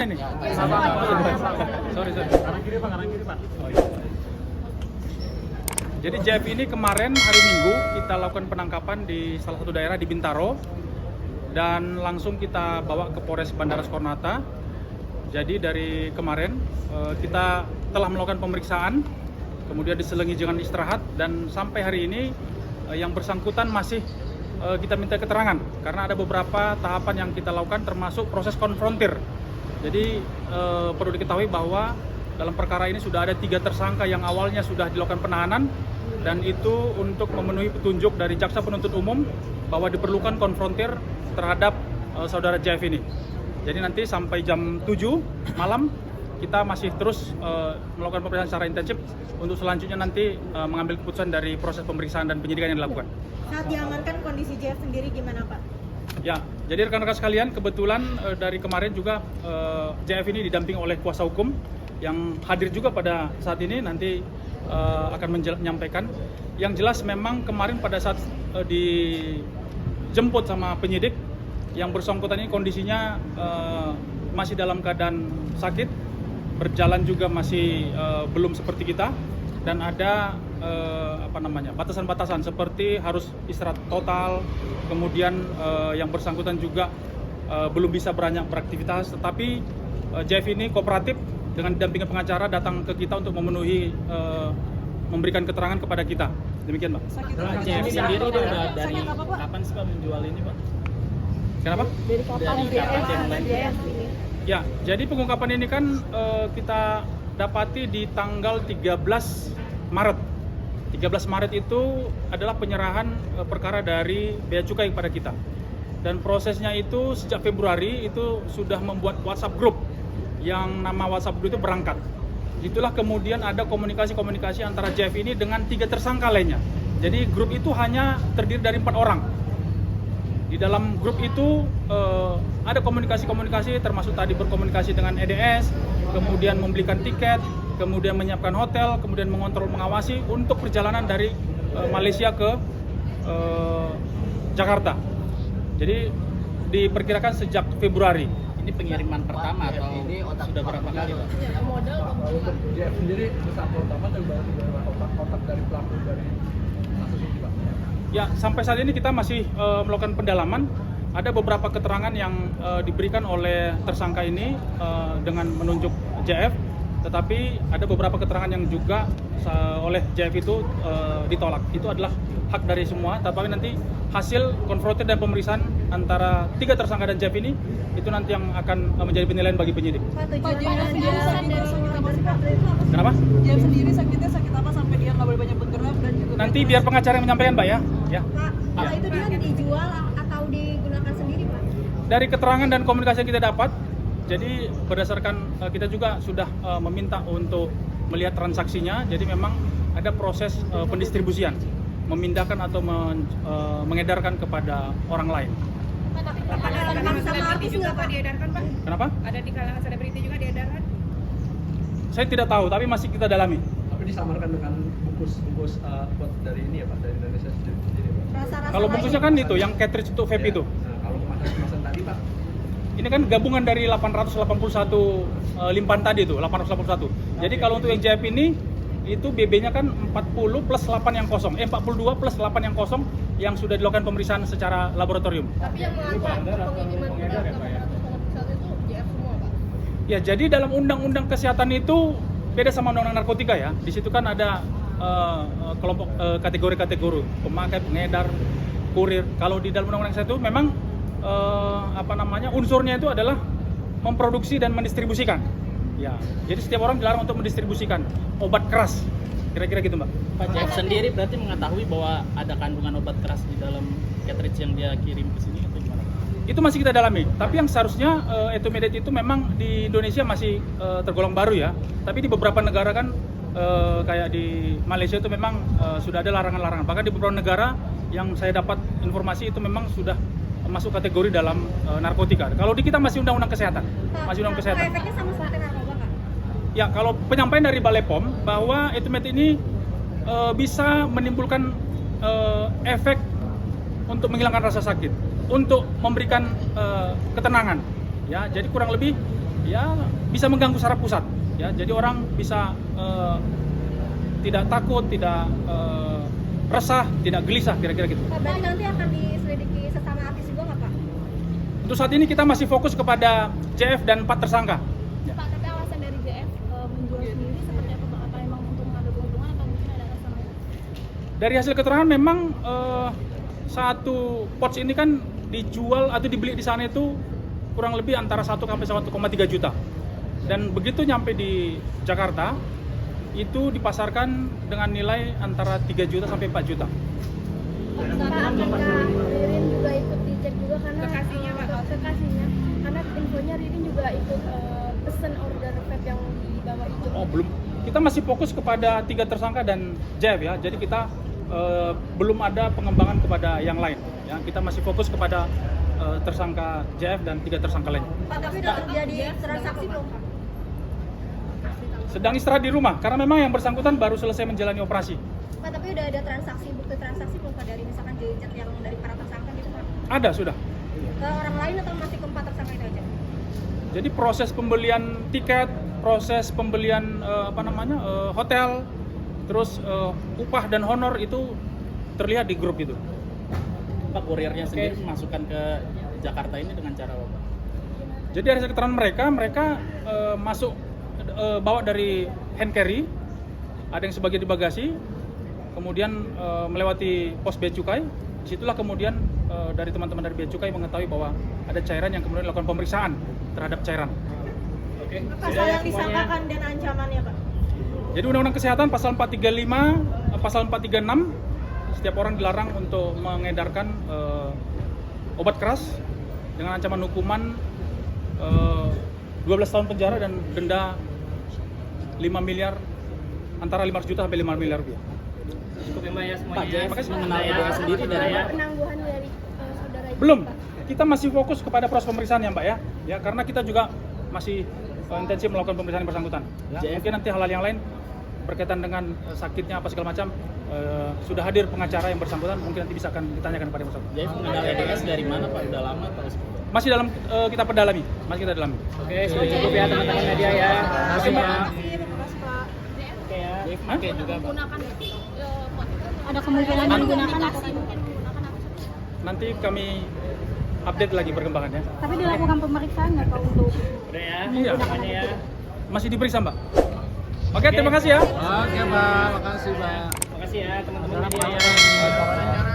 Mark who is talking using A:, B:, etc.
A: ini? Sorry.
B: Kanan kiri Pak.
A: Oh, iya. Jadi JF ini kemarin hari Minggu kita lakukan penangkapan di salah satu daerah di Bintaro dan langsung kita bawa ke Polres Bandara Soekarno-Hatta. Jadi dari kemarin kita telah melakukan pemeriksaan, kemudian diselingi dengan istirahat, dan sampai hari ini yang bersangkutan masih kita minta keterangan karena ada beberapa tahapan yang kita lakukan termasuk proses konfrontir. Jadi perlu diketahui bahwa dalam perkara ini sudah ada 3 tersangka yang awalnya sudah dilakukan penahanan, dan itu untuk memenuhi petunjuk dari jaksa penuntut umum bahwa diperlukan konfrontir terhadap saudara JF ini. Jadi nanti sampai jam 7 malam kita masih terus melakukan pemeriksaan secara intensif untuk selanjutnya nanti mengambil keputusan dari proses pemeriksaan dan penyidikan yang dilakukan.
C: Saat diamankan kondisi JF sendiri gimana Pak?
A: Ya, jadi rekan-rekan sekalian, kebetulan dari kemarin juga JF ini didampingi oleh kuasa hukum yang hadir juga pada saat ini, nanti akan menyampaikan. Yang jelas memang kemarin pada saat dijemput sama penyidik, yang bersangkutan ini kondisinya masih dalam keadaan sakit, berjalan juga masih belum seperti kita, dan ada batasan-batasan seperti harus istirahat total, kemudian yang bersangkutan juga belum bisa beraktivitas, tetapi JF ini kooperatif dengan didampingi pengacara datang ke kita untuk memenuhi memberikan keterangan kepada kita. Demikian, Pak.
B: JF sendiri udah dari kapan sih Pak menjual ini Pak?
A: Kenapa?
C: Dari kapan JF ini?
A: Ya, jadi pengungkapan ini kan kita dapati di tanggal 13 Maret. 13 Maret itu adalah penyerahan perkara dari Bea Cukai kepada kita. Dan prosesnya itu sejak Februari itu sudah membuat WhatsApp group yang nama WhatsApp group itu berangkat. Itulah kemudian ada komunikasi antara JF ini dengan 3 tersangka lainnya. Jadi grup itu hanya terdiri dari 4 orang. Di dalam grup itu ada komunikasi termasuk tadi berkomunikasi dengan EDS, kemudian membelikan tiket, kemudian menyiapkan hotel, kemudian mengontrol, mengawasi untuk perjalanan dari Malaysia ke Jakarta. Jadi diperkirakan sejak Februari.
B: Ini pengiriman pertama atau ini sudah berapa kali Pak?
D: Untuk JF sendiri besar pertama dan otak dari pelaku dari kasus ini Pak?
A: Ya, sampai saat ini kita masih melakukan pendalaman. Ada beberapa keterangan yang diberikan oleh tersangka ini dengan menunjuk JF, tetapi ada beberapa keterangan yang juga oleh JF itu ditolak. Itu adalah hak dari semua, tapi nanti hasil konfrontir dan pemeriksaan antara 3 tersangka dan JF ini itu nanti yang akan menjadi penilaian bagi penyidik.
C: Pak, JF sendiri sakitnya apa sih Pak?
A: Kenapa?
E: JF sendiri sakitnya sakit apa sampai dia nggak boleh banyak bergerak dan juga
A: Nanti biar pengacara yang menyampaikan, Pak, ya.
C: Pak, itu dia dijual atau digunakan sendiri Pak?
A: Dari keterangan dan komunikasi yang kita dapat, jadi berdasarkan kita juga sudah meminta untuk melihat transaksinya. Jadi memang ada proses pendistribusian, memindahkan atau mengedarkan kepada orang lain.
C: Kalangan selebriti juga Pak diedarkan Pak?
A: Kenapa?
C: Ada di kalangan selebriti juga diedarkan?
A: Saya tidak tahu, tapi masih kita dalami.
D: Tapi disamarkan dengan bungkus buat dari ini ya Pak, dari Indonesia sendiri Pak?
C: Rasa-rasa
A: Kalau bungkusnya kan itu, yang cartridge untuk vape itu.
D: Nah, kalau kemasan tadi Pak?
A: Ini kan gabungan dari 881 limpahan tadi itu, 881. Jadi kalau untuk yang JF ini, itu BB-nya kan 40 plus 8 yang kosong, 42 plus 8 yang kosong yang sudah dilakukan pemeriksaan secara laboratorium.
C: Tapi yang melakukan pengiriman itu JF semua Pak?
A: Ya, jadi dalam undang-undang kesehatan itu beda sama undang-undang narkotika ya. Di situ kan ada kelompok kategori-kategori, pemakai, pengedar, kurir. Kalau di dalam undang-undang kesehatan itu memang unsurnya itu adalah memproduksi dan mendistribusikan. Ya, jadi setiap orang dilarang untuk mendistribusikan obat keras, kira-kira gitu Mbak.
B: Pak JF sendiri berarti mengetahui bahwa ada kandungan obat keras di dalam cartridge yang dia kirim ke sini atau gimana?
A: Itu masih kita dalami, tapi yang seharusnya etomidate itu memang di Indonesia masih tergolong baru ya. Tapi di beberapa negara kan kayak di Malaysia itu memang sudah ada larangan-larangan. Bahkan di beberapa negara yang saya dapat informasi itu memang sudah masuk kategori dalam narkotika. Kalau di kita masih undang-undang kesehatan, masih undang kesehatan.
C: Efeknya sama seperti narkoba Kak?
A: Ya, kalau penyampaian dari Balai POM bahwa etomidate ini bisa menimbulkan efek untuk menghilangkan rasa sakit, untuk memberikan ketenangan. Ya, jadi kurang lebih ya bisa mengganggu saraf pusat. Ya, jadi orang bisa tidak takut, tidak resah, tidak gelisah, kira-kira gitu.
C: Pak, berarti nanti akan diselidiki sesama artis juga nggak Pak?
A: Untuk saat ini kita masih fokus kepada JF dan 4 tersangka. Ya.
C: Pak, tapi alasan dari JF menjual sendiri seperti apa Pak? Apa emang untuk mengambil keuntungan atau mungkin ada alasan lain?
A: Dari hasil keterangan memang satu pouch ini kan dijual atau dibeli di sana itu kurang lebih antara 1 sampai 1,3 juta. Dan begitu nyampe di Jakarta, itu dipasarkan dengan nilai antara 3 juta sampai 4 juta.
C: Pak, apakah Ririn juga ikut dicek juga karena kekasihnya Pak? Kekasihnya, karena infonya Ririn juga ikut pesen order vape yang dibawa itu.
A: Oh, belum. Kita masih fokus kepada 3 tersangka dan JF ya. Jadi kita belum ada pengembangan kepada yang lain. Ya, kita masih fokus kepada tersangka JF dan 3 tersangka lain.
C: Pak, tapi udah terjadi transaksi belum Pak?
A: Sedang istirahat di rumah karena memang yang bersangkutan baru selesai menjalani operasi.
C: Pak, tapi udah ada transaksi, bukti transaksi belum Pak dari misalkan gadget yang dari para tersangka gitu Pak?
A: Ada sudah.
C: Ke orang lain atau masih ke 4 tersangka itu aja?
A: Jadi proses pembelian tiket, proses pembelian hotel, terus upah dan honor itu terlihat di grup itu.
B: Pak, kurirnya sendiri memasukkan ke Jakarta ini dengan cara apa?
A: Jadi dari keterangan mereka masuk bawa dari hand carry, ada yang sebagian di bagasi, kemudian melewati pos bea cukai. Disitulah kemudian dari teman-teman dari bea cukai mengetahui bahwa ada cairan yang kemudian dilakukan pemeriksaan terhadap cairan.
B: Oke.
E: Pasal yang disangkakan dan ancamannya Pak.
A: Jadi Undang-Undang Kesehatan pasal 435, pasal 436, setiap orang dilarang untuk mengedarkan obat keras dengan ancaman hukuman 12 tahun penjara dan denda 5 miliar, antara 500 juta sampai 5 miliar rupiah.
B: Cukup ya Mbak ya semuanya.
A: Pak, JF
B: Makasih mengenal EDA sendiri dari
C: Penangguhan dari saudara itu,
A: Belum,
C: Pak?
A: kita masih fokus kepada proses pemeriksaan ya Mbak ya. Ya, karena kita juga masih intensif melakukan pemeriksaan yang bersangkutan. Ya,
B: JF.
A: mungkin nanti hal-hal yang lain berkaitan dengan sakitnya apa segala macam, sudah hadir pengacara yang bersangkutan, mungkin nanti bisa akan ditanyakan kepada yang bersangkutan.
B: JF mengenal EDS dari mana Pak? Udah lama atau seperti apa?
A: Masih dalam kita pedalami, masih kita dalami.
B: Oke, sudah cukup ya teman-teman media ya. Terima kasih Pak.
E: Terima kasih Pak.
B: Oke ya. JF pakai juga Pak.
C: Ada kemungkinan menggunakan atau mungkin menggunakan apa?
A: Nanti kami update lagi perkembangannya.
C: Tapi dilakukan pemeriksaan nggak Pak untuk
B: Udah ya.
A: Iya.
B: Semuanya ya.
A: Masih diperiksa Mbak. Oke, terima kasih ya.
D: Oke, Mbak. Makasih, Mbak.
B: Makasih ya teman-teman media ya.